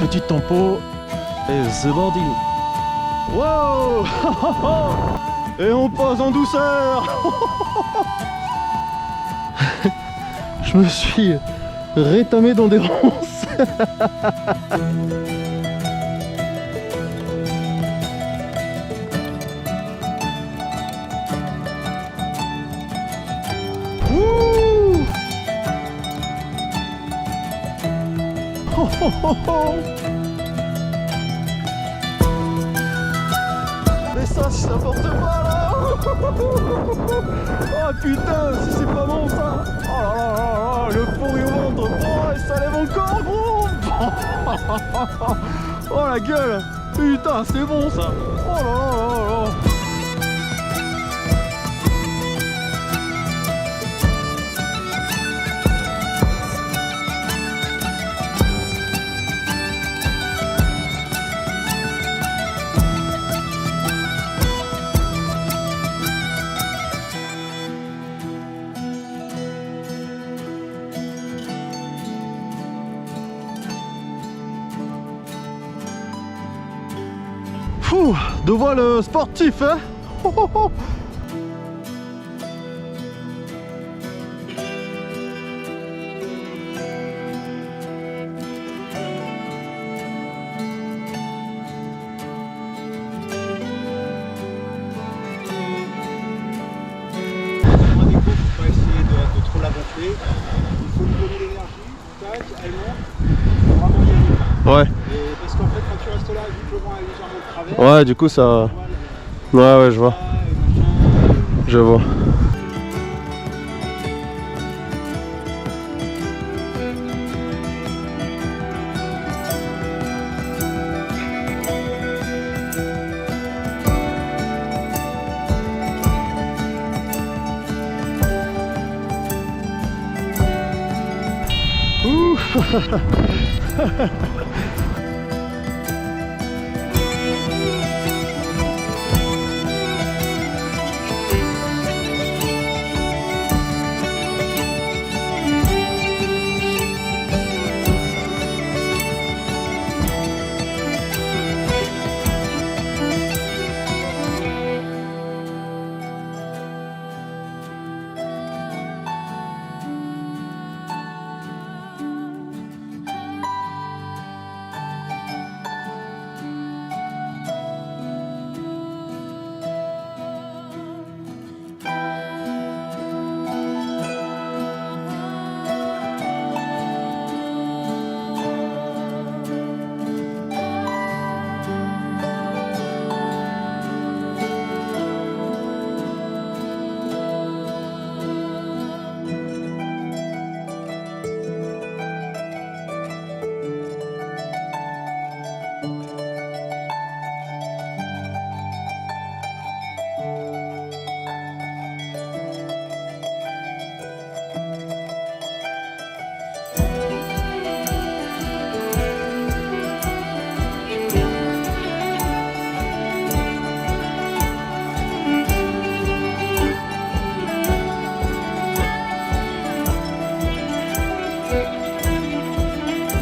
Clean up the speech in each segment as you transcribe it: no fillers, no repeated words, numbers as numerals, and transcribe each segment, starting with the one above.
petit tempo. Et c'est parti. Wow. Et on passe en douceur. Je me suis rétamé dans des ronces. Wouh. Oh, oh, oh, oh. Mais ça c'est n'importe quoi là. Oh putain, si c'est pas bon ça. Oh là là là là, le pourri au ventre. Oh, et ça lève encore gros. Oh la gueule. Putain, c'est bon ça. Oh là là là là. Fou, de voile sportif, hein. Oh, oh, oh. Faut pas essayer de trop la gonfler. Il faut lui donner l'énergie, tac, elle monte, faut vraiment y aller. Ouais. Et parce qu'en fait quand tu restes là, vu que le vent est légèrement de travers, Ouais, du coup ça... voilà, Ouais, je vois. et machin. Je vois. Ouh.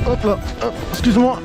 Hop là, hop, excuse-moi.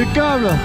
Impeccable.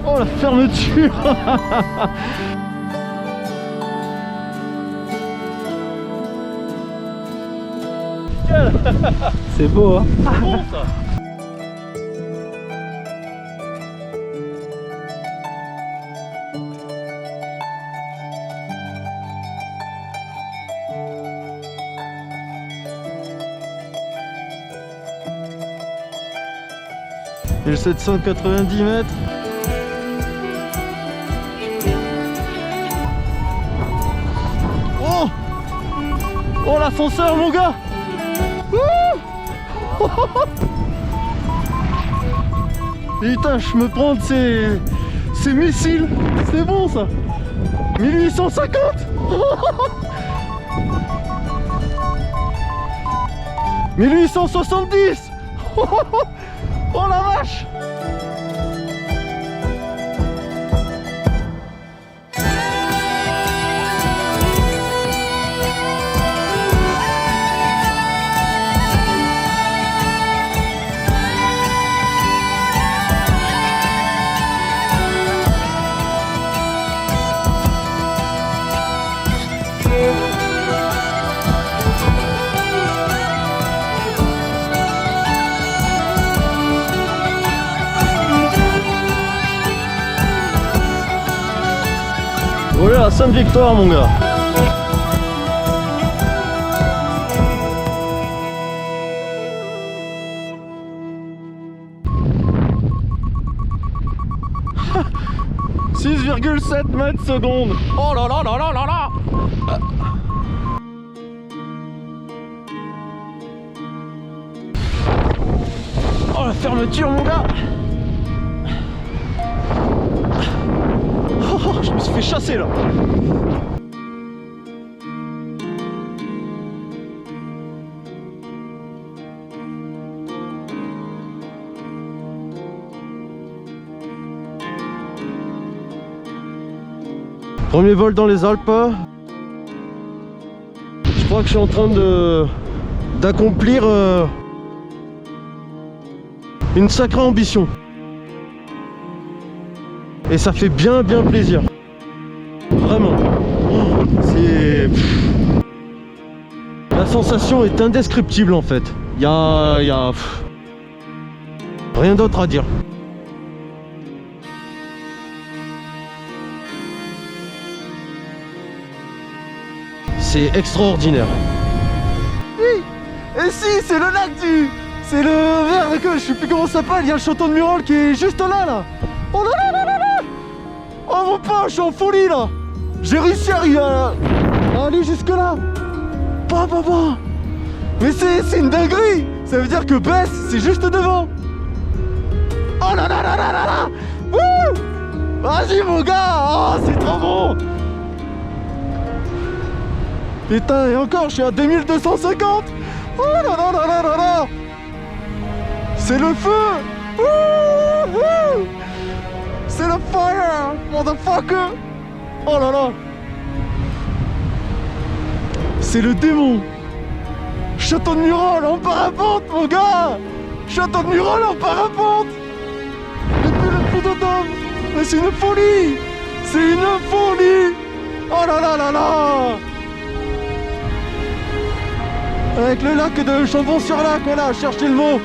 Oh la fermeture. C'est beau, hein? C'est bon ça. Et le 790 mètres. Oh, oh l'ascenseur mon gars. Putain, je me prends de ces missiles. C'est bon ça. 1850. 1870. Oh la vache. Voilà la Sainte-Victoire mon gars. « 6,7 mètres secondes. Oh là là là là là là. Oh la fermeture mon gars. Oh, je me suis fait chasser là. Premier vol dans les Alpes. Je crois que je suis en train d'accomplir une sacrée ambition. Et ça fait bien plaisir. Vraiment. C'est... La sensation est indescriptible en fait. Il y a rien d'autre à dire. C'est extraordinaire. Oui. Et si, c'est le lac du... C'est le... Merde, que je sais plus comment ça s'appelle. Il y a le château de Murol qui est juste là. Oh là là là là là. Oh mon pote, je suis en folie là. J'ai réussi à aller jusque là. Bah. Mais c'est une dinguerie. Ça veut dire que Bess, c'est juste devant. Oh là là là là là là. Wouh. Vas-y mon gars. Oh, c'est trop bon. Putain, et encore, je suis à 2250. Oh là là là là là là. C'est le feu. Wouhou. C'est le fire, motherfucker. Oh là là. C'est le démon. Château de Murol en parapente, mon gars. Château de Murol en parapente. Depuis le puits de Dôme. Mais c'est une folie. C'est une folie. Oh là là là là. Avec le lac de Chambon-sur-Lac, voilà, cherchez le mot.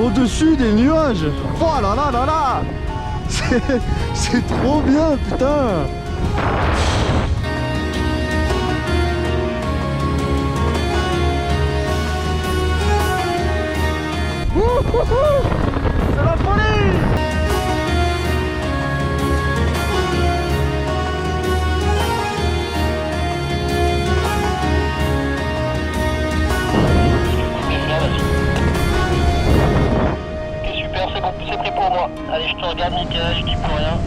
Au-dessus des nuages. Oh là là là là. C'est trop bien, putain. C'est la folie. C'est prêt pour pour moi. Allez, je te regarde, nickel, je dis plus rien.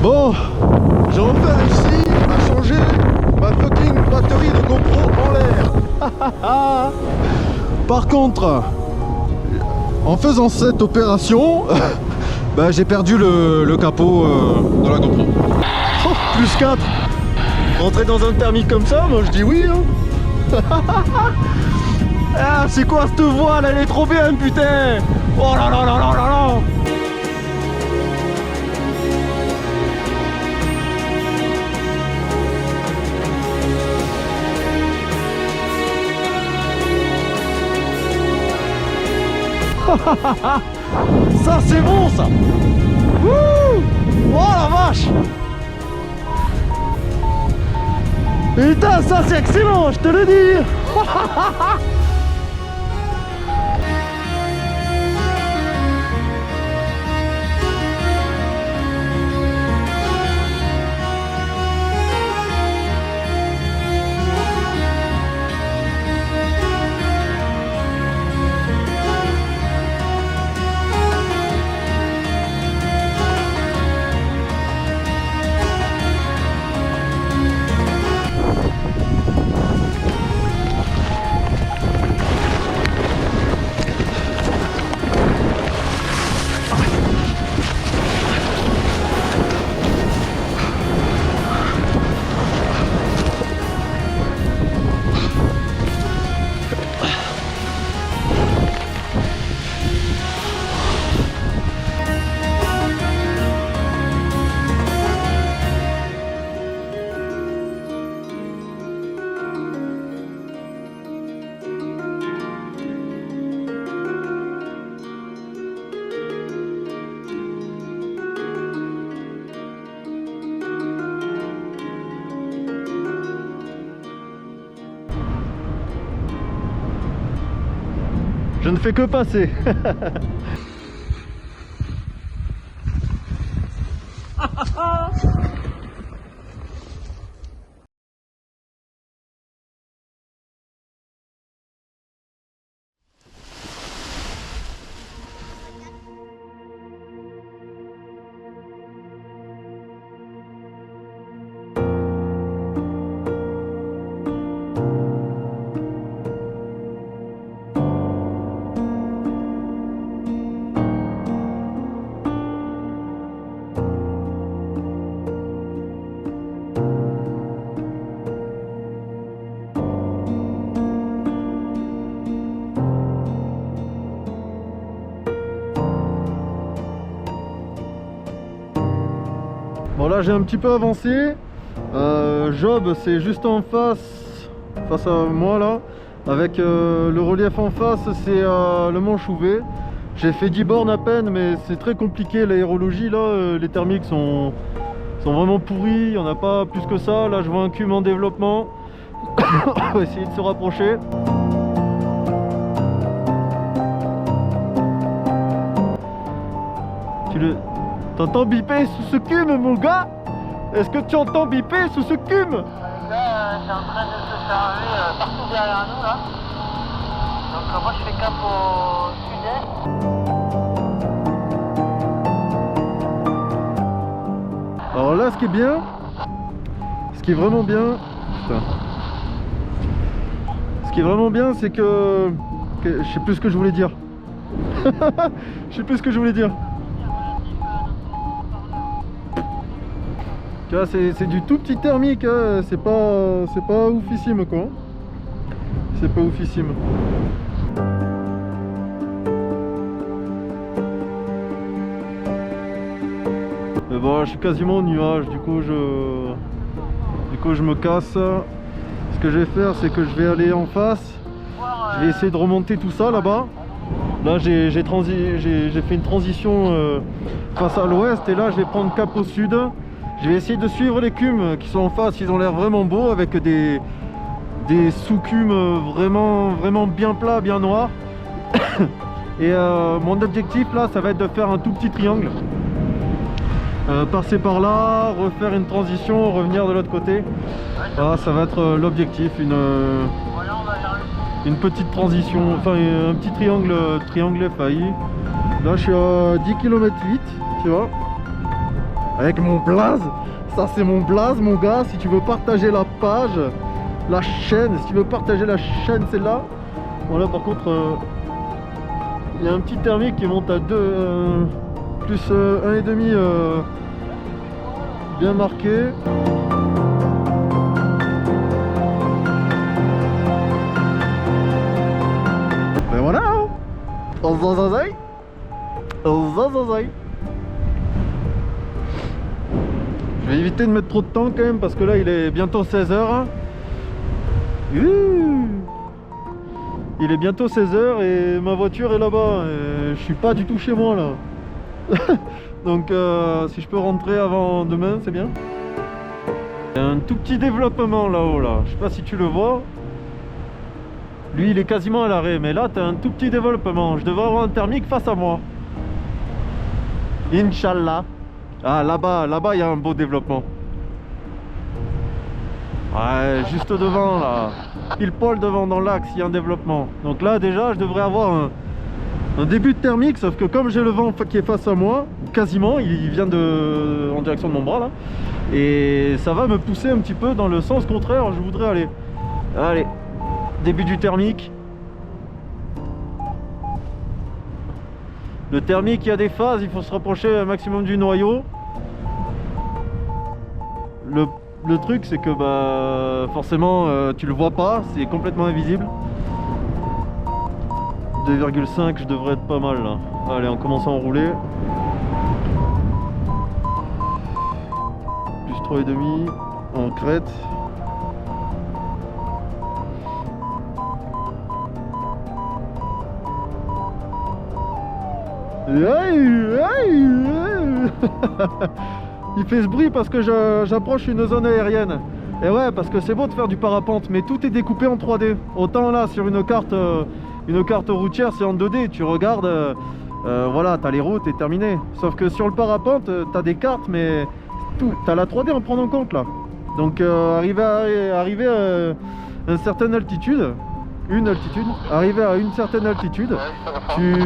Bon, j'ai enfin réussi à changer ma fucking batterie de GoPro en l'air. Par contre, en faisant cette opération, bah, j'ai perdu le capot de la GoPro. Oh, plus 4. Rentrer dans un thermique comme ça, moi je dis oui. Hein. Ah, c'est quoi cette voile? Elle est trop bien, putain. Oh là là là là là là. Ça c'est bon ça. Wouh. Oh la vache. Putain, ça c'est excellent, je te le dis. Je ne fais que passer. Bon là j'ai un petit peu avancé. Job c'est juste en face à moi là. Avec le relief en face c'est le mont Chouvet. J'ai fait 10 bornes à peine mais c'est très compliqué l'aérologie là. Les thermiques sont vraiment pourris, il n'y en a pas plus que ça. Là je vois un cume en développement. On va essayer de se rapprocher. T'entends biper sous ce cume mon gars? Est-ce que tu entends biper sous ce cume? Là, c'est en train de se charger partout derrière nous là. Donc moi je fais cap au sud-est. Alors là ce qui est bien, ce qui est vraiment bien, putain. Ce qui est vraiment bien c'est que je sais plus ce que je voulais dire. Je sais plus ce que je voulais dire. Tu vois, c'est du tout petit thermique, hein. C'est pas oufissime quoi. C'est pas oufissime. Mais bon, je suis quasiment au nuage, du coup je me casse. Ce que je vais faire, c'est que je vais aller en face. Je vais essayer de remonter tout ça là-bas. Là j'ai fait une transition face à l'ouest et là je vais prendre cap au sud. Je vais essayer de suivre les cumes qui sont en face, ils ont l'air vraiment beaux avec des sous-cumes vraiment bien plats, bien noirs. Et mon objectif là, ça va être de faire un tout petit triangle. Passer par là, refaire une transition, revenir de l'autre côté. Voilà, ça va être l'objectif, une petite transition, enfin un petit triangle failli. Là je suis à 10 km 8, tu vois. Avec mon blaze. Ça c'est mon blaze mon gars. Si tu veux partager la page, la chaîne, si tu veux partager la chaîne, c'est là. Voilà, par contre il y a un petit thermique qui monte à 2 plus 1,5 bien marqué. Et voilà, on zazazaï. Je vais éviter de mettre trop de temps quand même parce que là il est bientôt 16h. Il est bientôt 16h et ma voiture est là-bas. Je suis pas du tout chez moi là. Donc si je peux rentrer avant demain, c'est bien. Il y a un tout petit développement là-haut là. Je sais pas si tu le vois. Lui il est quasiment à l'arrêt, mais là tu as un tout petit développement. Je devrais avoir un thermique face à moi. Inch'Allah. Ah là-bas il y a un beau développement. Ouais, juste devant là. Pile poil devant dans l'axe, il y a un développement. Donc là déjà je devrais avoir un début de thermique, sauf que comme j'ai le vent qui est face à moi, quasiment, il vient en direction de mon bras là. Et ça va me pousser un petit peu dans le sens contraire où je voudrais aller. Allez, début du thermique. Le thermique, il y a des phases, il faut se rapprocher un maximum du noyau. Le truc c'est que bah forcément tu le vois pas, c'est complètement invisible. 2,5, je devrais être pas mal là. Allez, on commence à enrouler. Plus 3,5 en crête. Il fait ce bruit parce que j'approche une zone aérienne. Et ouais, parce que c'est beau de faire du parapente, mais tout est découpé en 3D. Autant là sur une carte routière, c'est en 2D. Tu regardes, voilà, t'as les routes et terminé. Sauf que sur le parapente, t'as des cartes, mais tout, t'as la 3D à en prendre en compte là. Donc arriver à une certaine altitude, arriver à une certaine altitude,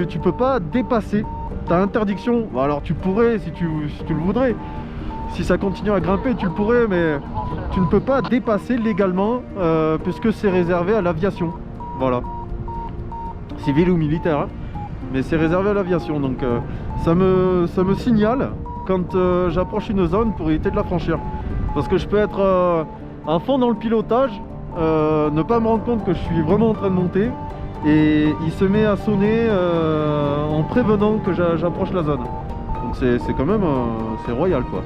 tu peux pas dépasser. T'as interdiction. Bon, alors tu pourrais si tu le voudrais. Si ça continue à grimper, tu le pourrais, mais tu ne peux pas dépasser légalement puisque c'est réservé à l'aviation. Voilà. Civil ou militaire, hein. Mais c'est réservé à l'aviation. Donc ça me signale quand j'approche une zone pour éviter de la franchir. Parce que je peux être à fond dans le pilotage, ne pas me rendre compte que je suis vraiment en train de monter. Et il se met à sonner en prévenant que j'approche la zone. Donc c'est quand même c'est royal quoi.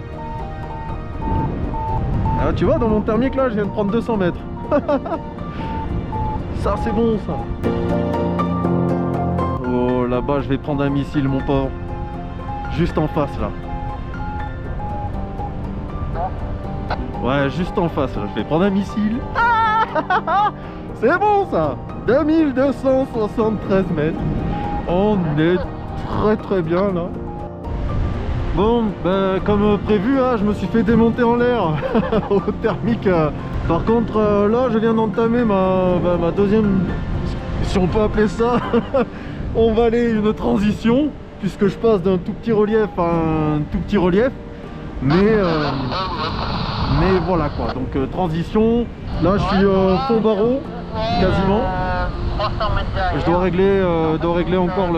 Ah, tu vois, dans mon thermique là je viens de prendre 200 mètres. Ça c'est bon ça. Oh là-bas je vais prendre un missile mon pauvre. Juste en face là. Ouais, juste en face là, je vais prendre un missile. C'est bon ça. 2273 mètres. On est très bien là. Bon, ben, comme prévu, hein, je me suis fait démonter en l'air au thermique. Par contre, là, je viens d'entamer ma deuxième, si on peut appeler ça, on va aller une transition, puisque je passe d'un tout petit relief à un tout petit relief. Mais voilà quoi, donc transition. Là, je suis fond barreau, quasiment. Je dois régler encore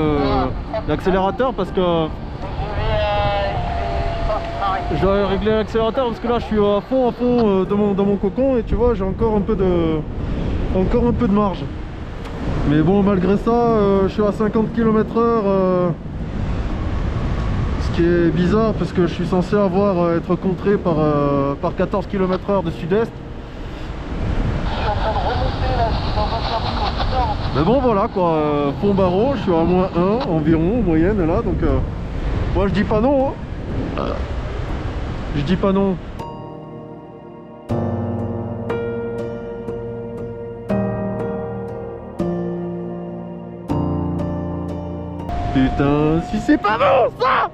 l'accélérateur parce que je dois régler l'accélérateur parce que là je suis à fond dans mon cocon et tu vois j'ai encore un peu de marge. Mais bon, malgré ça je suis à 50 km/h, ce qui est bizarre parce que je suis censé être contré par 14 km/h de sud-est. Mais bon voilà quoi, fond barreau, je suis à -1 environ, moyenne là, donc moi je dis pas non, hein. Je dis pas non. Putain, si c'est pas bon ça.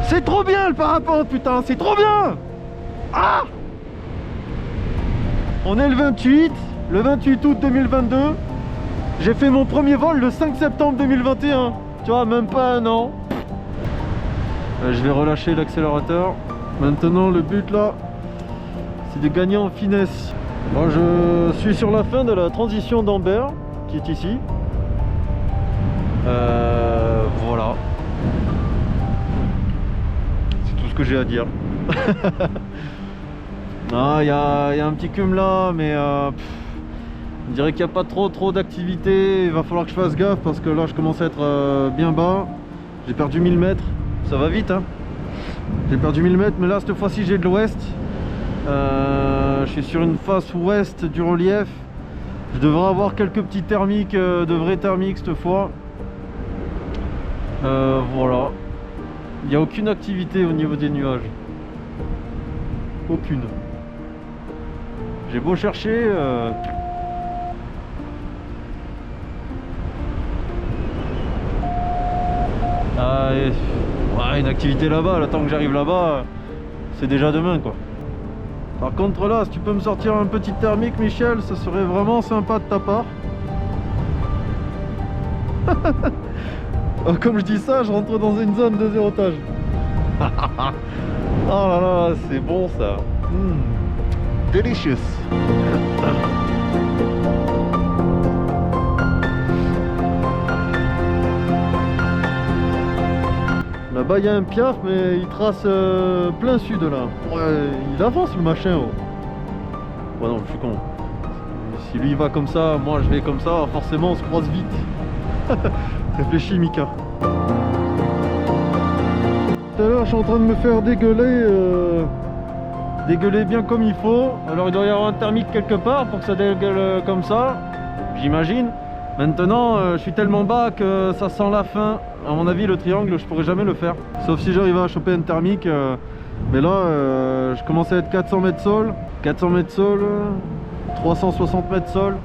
C'est trop bien le parapente, putain, c'est trop bien. Ah, on est le 28 août 2022. J'ai fait mon premier vol le 5 septembre 2021. Tu vois, même pas un an. Je vais relâcher l'accélérateur. Maintenant, le but là, c'est de gagner en finesse. Moi, je suis sur la fin de la transition d'Amber, qui est ici. Voilà. C'est tout ce que j'ai à dire. Ah, il y a un petit cum là, mais on dirait qu'il n'y a pas trop d'activité. Il va falloir que je fasse gaffe parce que là, je commence à être bien bas. J'ai perdu 1000 mètres. Ça va vite, hein. J'ai perdu 1000 mètres, mais là, cette fois-ci, j'ai de l'ouest. Je suis sur une face ouest du relief. Je devrais avoir quelques petits thermiques, de vrais thermiques cette fois. Voilà. Il n'y a aucune activité au niveau des nuages. Aucune. J'ai beau chercher. Ah, ouais, une activité là-bas, le temps que j'arrive là-bas, c'est déjà demain quoi. Par contre là, si tu peux me sortir un petit thermique Michel, ça serait vraiment sympa de ta part. Comme je dis ça, je rentre dans une zone de zérotage. Oh là là, c'est bon ça. Delicious. Là-bas il y a un piaf, mais il trace plein sud là. Ouais, il avance le machin. Oh. Ouais non, je suis con. Si lui il va comme ça, moi je vais comme ça, forcément on se croise vite. Réfléchis Mika. Tout à l'heure je suis en train de me faire dégueuler. Dégueuler bien comme il faut. Alors il doit y avoir un thermique quelque part pour que ça dégueule comme ça, j'imagine. Maintenant je suis tellement bas que ça sent la fin. À mon avis le triangle je pourrais jamais le faire. Sauf si j'arrive à choper un thermique. Mais là je commence à être 400 mètres sol. 400 mètres sol. 360 mètres sol.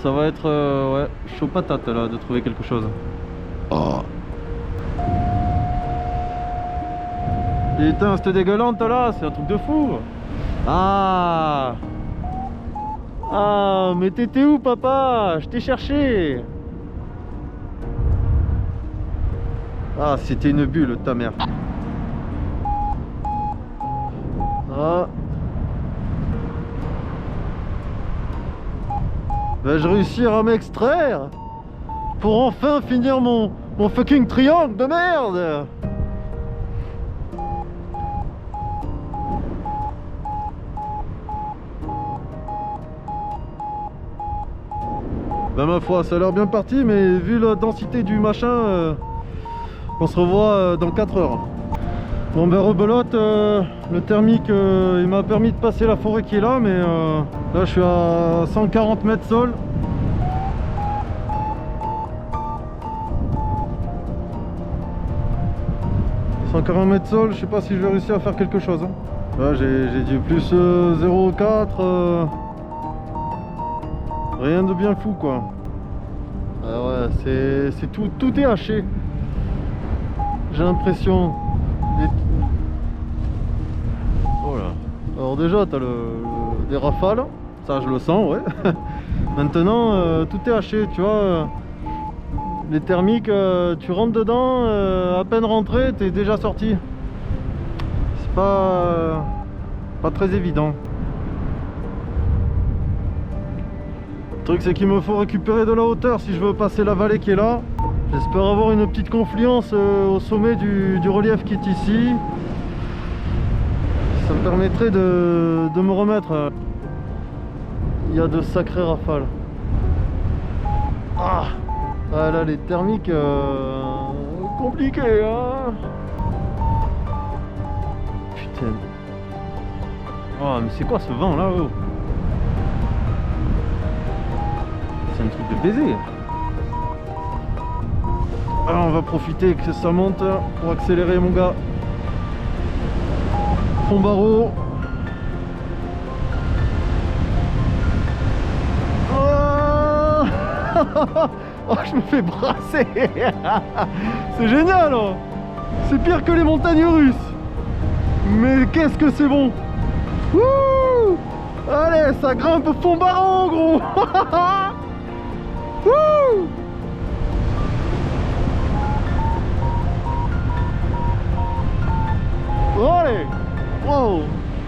Ça va être ouais, chaud patate là de trouver quelque chose. Oh. Putain, cette dégueulante là, c'est un truc de fou. Ah. Ah, mais t'étais où papa? Je t'ai cherché. Ah, c'était une bulle ta mère. Ah. Vais-je réussir à m'extraire pour enfin finir mon fucking triangle de merde? Ben ma foi, ça a l'air bien parti, mais vu la densité du machin, on se revoit dans 4 heures. Bon ben rebelote, le thermique il m'a permis de passer la forêt qui est là, mais là je suis à 140 mètres sol. « 140 mètres sol, je sais pas si je vais réussir à faire quelque chose. Hein. Là j'ai du plus 0,4. Rien de bien fou quoi. Ah ouais, c'est tout est haché. J'ai l'impression. Oh là. Alors déjà t'as des rafales, ça je le sens ouais. Maintenant tout est haché, tu vois. Les thermiques, tu rentres dedans, à peine rentré, t'es déjà sorti. C'est pas très évident. Le truc c'est qu'il me faut récupérer de la hauteur si je veux passer la vallée qui est là. J'espère avoir une petite confluence au sommet du relief qui est ici. Ça me permettrait de me remettre. Il y a de sacrées rafales. Ah, là les thermiques compliqués hein. Putain. Oh mais c'est quoi ce vent là oh. C'est un truc de baiser. Alors on va profiter que ça monte pour accélérer mon gars. Fond barreau. Oh, je me fais brasser. C'est génial, hein. C'est pire que les montagnes russes. Mais qu'est-ce que c'est bon. Wouh. Allez, ça grimpe au fond baron, gros. Wouh. Allez. Wow.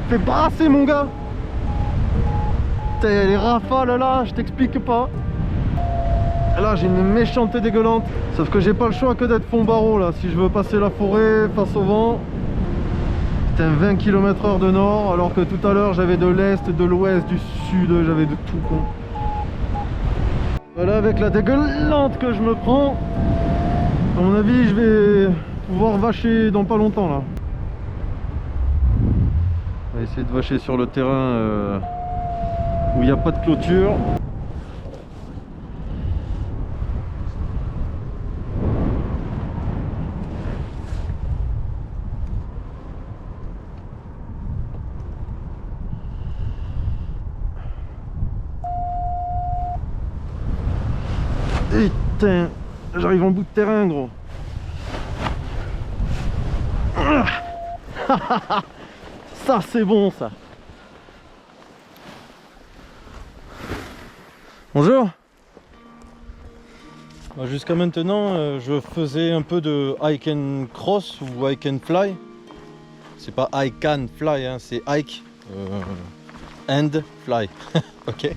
Fais brasser, mon gars. Putain, les rafales là, je t'explique pas. Là j'ai une méchante dégueulante. Sauf que j'ai pas le choix que d'être fond barreau là. Si je veux passer la forêt face au vent. Putain, 20 km/h de nord. Alors que tout à l'heure j'avais de l'est, de l'ouest, du sud. J'avais de tout con. Voilà, avec la dégueulante que je me prends, à mon avis je vais pouvoir vacher dans pas longtemps là. On va essayer de vacher sur le terrain où il n'y a pas de clôture. Putain, j'arrive en bout de terrain, gros. Ça c'est bon, ça. Bonjour. Jusqu'à maintenant, je faisais un peu de hike and cross ou hike and fly. C'est pas hike and fly, hein, c'est hike and fly. Ok.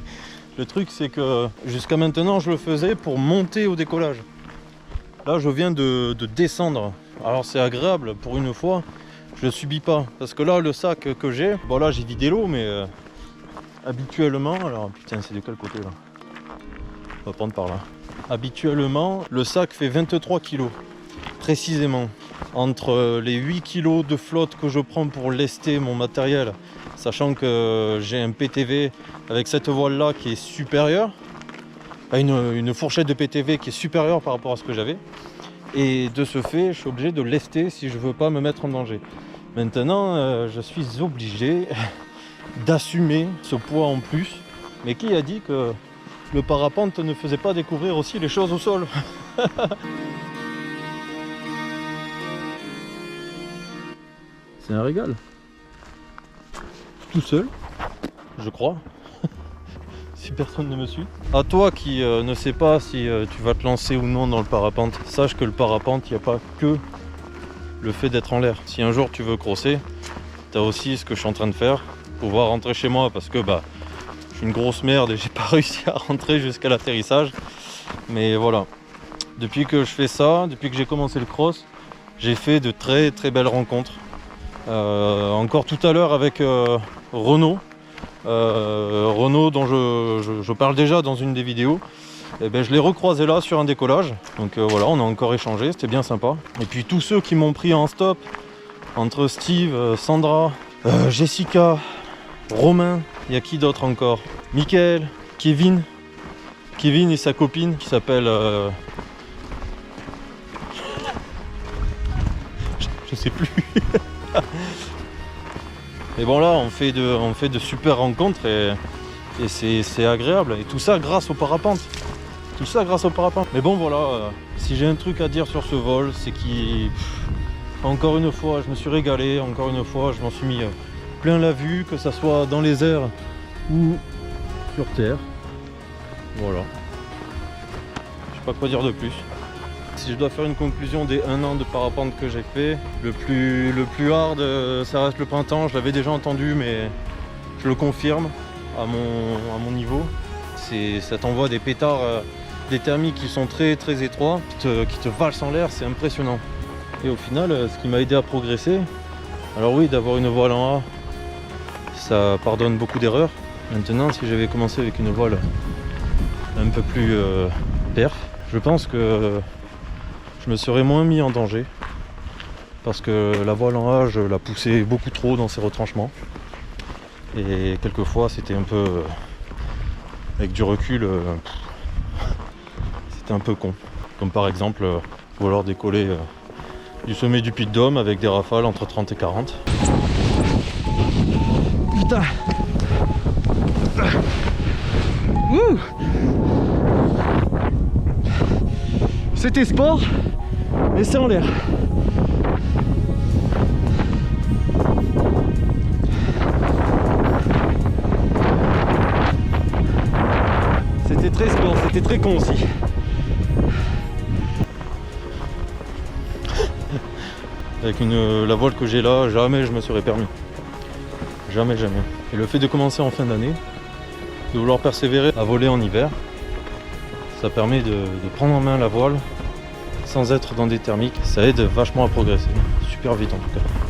Le truc c'est que jusqu'à maintenant je le faisais pour monter au décollage. Là je viens de descendre. Alors c'est agréable pour une fois, je le subis pas. Parce que là le sac que j'ai, bon là j'ai vidé l'eau mais habituellement, alors putain c'est de quel côté là? On va prendre par là. Habituellement le sac fait 23 kg précisément. Entre les 8 kg de flotte que je prends pour lester mon matériel, sachant que j'ai un PTV avec cette voile là qui est supérieure, une fourchette de PTV qui est supérieure par rapport à ce que j'avais, et de ce fait je suis obligé de lester si je veux pas me mettre en danger. Maintenant je suis obligé d'assumer ce poids en plus, mais qui a dit que le parapente ne faisait pas découvrir aussi les choses au sol? C'est un régal. Tout seul, je crois. Si personne ne me suit. À toi qui ne sais pas si tu vas te lancer ou non dans le parapente, sache que le parapente, il n'y a pas que le fait d'être en l'air. Si un jour tu veux crosser, tu as aussi ce que je suis en train de faire, pouvoir rentrer chez moi parce que bah je suis une grosse merde et j'ai pas réussi à rentrer jusqu'à l'atterrissage. Mais voilà, depuis que je fais ça, depuis que j'ai commencé le cross, j'ai fait de très très belles rencontres. Encore tout à l'heure avec Renaud, dont je parle déjà dans une des vidéos. Et ben, je l'ai recroisé là sur un décollage, donc voilà, on a encore échangé, c'était bien sympa. Et puis tous ceux qui m'ont pris en stop, entre Steve, Sandra, Jessica, Romain, il y a qui d'autre encore, Mickaël, Kevin et sa copine qui s'appelle je sais plus. Mais bon là on fait de super rencontres et c'est agréable, et tout ça grâce au parapente. Tout ça grâce au parapente. Mais bon voilà, si j'ai un truc à dire sur ce vol, c'est qu'encore une fois je me suis régalé, encore une fois je m'en suis mis plein la vue, que ça soit dans les airs ou sur terre. Voilà. Je sais pas quoi dire de plus. Si je dois faire une conclusion des 1 an de parapente que j'ai fait, le plus hard, ça reste le printemps. Je l'avais déjà entendu, mais je le confirme à mon niveau. Ça t'envoie des pétards, des thermiques qui sont très très étroits, qui te valsent en l'air, c'est impressionnant. Et au final, ce qui m'a aidé à progresser, alors oui, d'avoir une voile en A, ça pardonne beaucoup d'erreurs. Maintenant, si j'avais commencé avec une voile un peu plus perf, je pense que je me serais moins mis en danger, parce que la voile en A, je la poussais beaucoup trop dans ses retranchements, et quelquefois c'était un peu, avec du recul, c'était un peu con, comme par exemple vouloir décoller du sommet du Puy de Dôme avec des rafales entre 30 et 40. Putain. C'était sport, mais c'est en l'air. C'était très sport, c'était très con aussi. Avec la voile que j'ai là, jamais je me serais permis. Jamais, jamais. Et le fait de commencer en fin d'année, de vouloir persévérer à voler en hiver, ça permet de prendre en main la voile sans être dans des thermiques. Ça aide vachement à progresser. Super vite en tout cas.